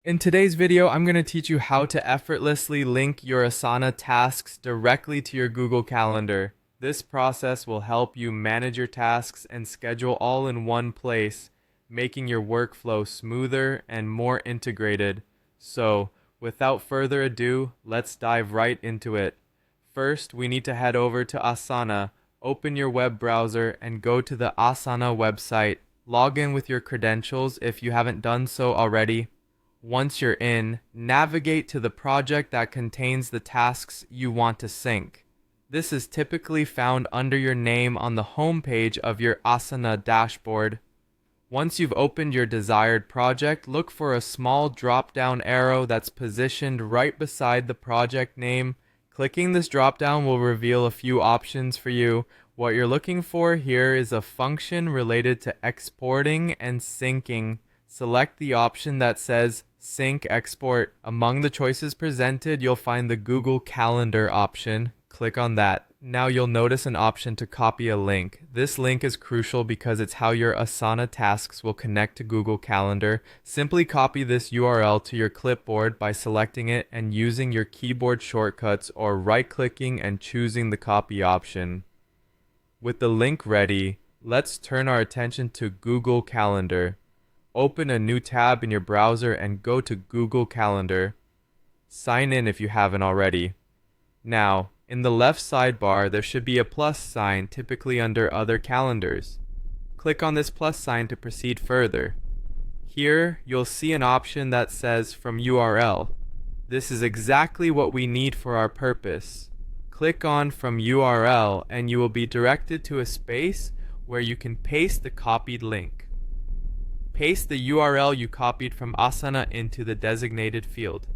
In today's video, I'm going to teach you how to effortlessly link your Asana tasks directly to your Google Calendar. This process will help you manage your tasks and schedule all in one place, making your workflow smoother and more integrated. So, without further ado, let's dive right into it. First, we need to head over to Asana, open your web browser, and go to the Asana website. Log in with your credentials if you haven't done so already. Once you're in, navigate to the project that contains the tasks you want to sync. This is typically found under your name on the home page of your Asana dashboard. Once you've opened your desired project, look for a small drop-down arrow that's positioned right beside the project name. Clicking this drop-down will reveal a few options for you. What you're looking for here is a function related to exporting and syncing. Select the option that says Sync Export. Among the choices presented, you'll find the Google Calendar option. Click on that. Now you'll notice an option to copy a link. This link is crucial because it's how your Asana tasks will connect to Google Calendar. Simply copy this URL to your clipboard by selecting it and using your keyboard shortcuts or right-clicking and choosing the copy option. With the link ready, let's turn our attention to Google Calendar. Open a new tab in your browser and go to Google Calendar. Sign in if you haven't already. Now, in the left sidebar, there should be a plus sign, typically under Other Calendars. Click on this plus sign to proceed further. Here, you'll see an option that says From URL. This is exactly what we need for our purpose. Click on From URL and you will be directed to a space where you can paste the copied link. Paste the URL you copied from Asana into the designated field.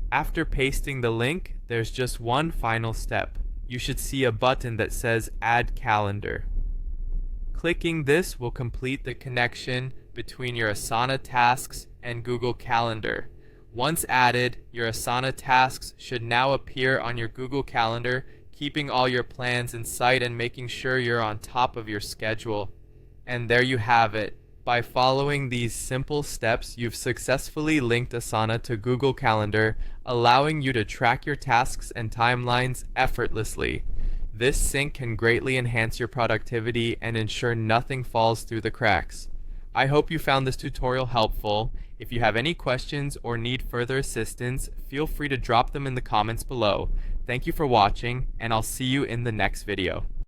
After pasting the link, there's just one final step. You should see a button that says Add Calendar. Clicking this will complete the connection between your Asana tasks and Google Calendar. Once added, your Asana tasks should now appear on your Google Calendar, keeping all your plans in sight and making sure you're on top of your schedule. And there you have it. By following these simple steps, you've successfully linked Asana to Google Calendar, allowing you to track your tasks and timelines effortlessly. This sync can greatly enhance your productivity and ensure nothing falls through the cracks. I hope you found this tutorial helpful. If you have any questions or need further assistance, feel free to drop them in the comments below. Thank you for watching, and I'll see you in the next video.